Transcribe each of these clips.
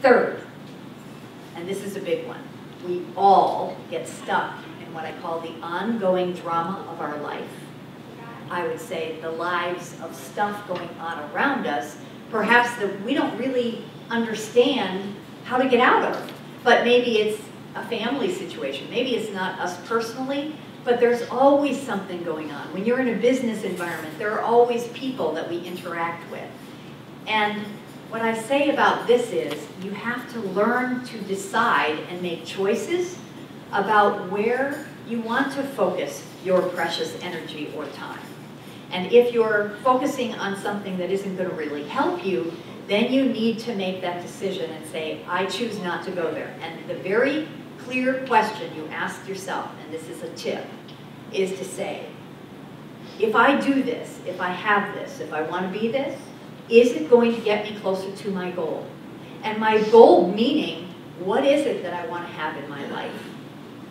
Third, and this is a big one, we all get stuck in what I call the ongoing drama of our life. I would say the lives of stuff going on around us, perhaps that we don't really understand how to get out of. But maybe it's a family situation. Maybe it's not us personally, but there's always something going on. When you're in a business environment, there are always people that we interact with. And what I say about this is you have to learn to decide and make choices about where you want to focus your precious energy or time. And if you're focusing on something that isn't going to really help you, then you need to make that decision and say, I choose not to go there. And the very clear question you ask yourself, and this is a tip, is to say, if I do this, if I have this, if I want to be this, is it going to get me closer to my goal? And my goal meaning, what is it that I want to have in my life?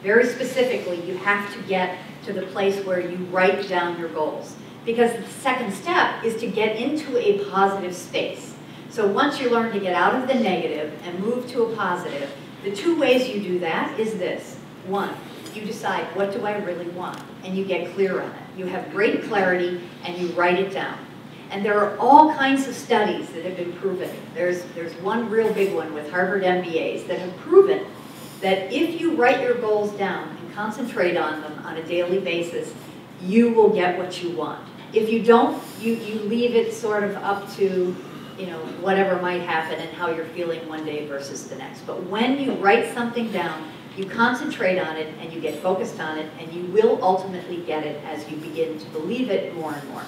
Very specifically, you have to get to the place where you write down your goals. Because the second step is to get into a positive space. So once you learn to get out of the negative and move to a positive, the two ways you do that is this. One, you decide, what do I really want? And you get clear on it. You have great clarity and you write it down. And there are all kinds of studies that have been proven. There's one real big one with Harvard MBAs that have proven that if you write your goals down and concentrate on them on a daily basis, you will get what you want. If you don't, you leave it sort of up to, whatever might happen and how you're feeling one day versus the next. But when you write something down, you concentrate on it and you get focused on it, and you will ultimately get it as you begin to believe it more and more.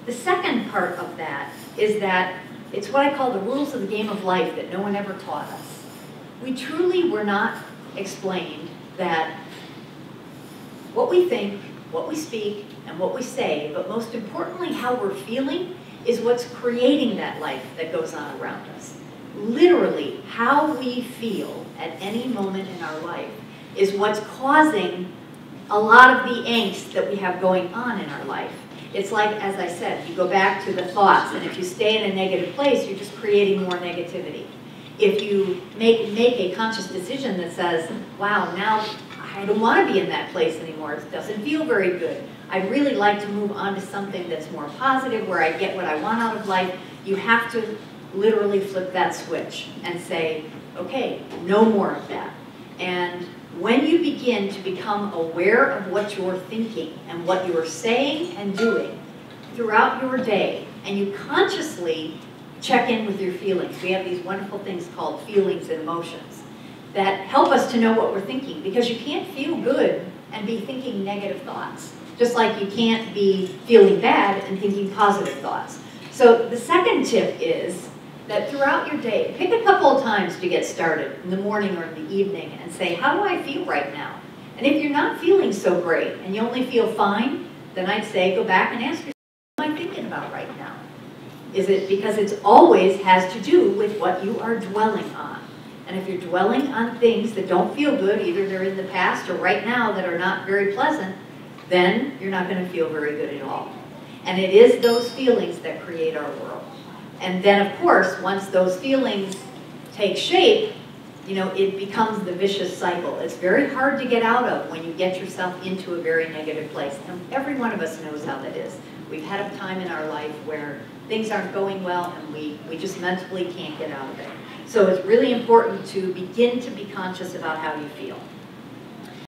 The second part of that is that it's what I call the rules of the game of life that no one ever taught us. We truly were not explained that what we think, what we speak, and what we say, but most importantly how we're feeling, is what's creating that life that goes on around us. Literally, how we feel at any moment in our life is what's causing a lot of the angst that we have going on in our life. It's like, as I said, you go back to the thoughts, and if you stay in a negative place, you're just creating more negativity. If you make a conscious decision that says, wow, now I don't want to be in that place anymore, it doesn't feel very good, I'd really like to move on to something that's more positive, where I get what I want out of life, you have to literally flip that switch and say, okay, no more of that. And when you begin to become aware of what you're thinking and what you're saying and doing throughout your day, and you consciously check in with your feelings. We have these wonderful things called feelings and emotions that help us to know what we're thinking, because you can't feel good and be thinking negative thoughts, just like you can't be feeling bad and thinking positive thoughts. So the second tip is that throughout your day, pick a couple of times to get started, in the morning or in the evening, and say, how do I feel right now? And if you're not feeling so great and you only feel fine, then I'd say go back and ask yourself, what am I thinking about right now? Is it because it always has to do with what you are dwelling on? And if you're dwelling on things that don't feel good, either they're in the past or right now that are not very pleasant, then you're not going to feel very good at all. And it is those feelings that create our world. And then, of course, once those feelings take shape, it becomes the vicious cycle. It's very hard to get out of when you get yourself into a very negative place. And every one of us knows how that is. We've had a time in our life where things aren't going well and we just mentally can't get out of it. So it's really important to begin to be conscious about how you feel.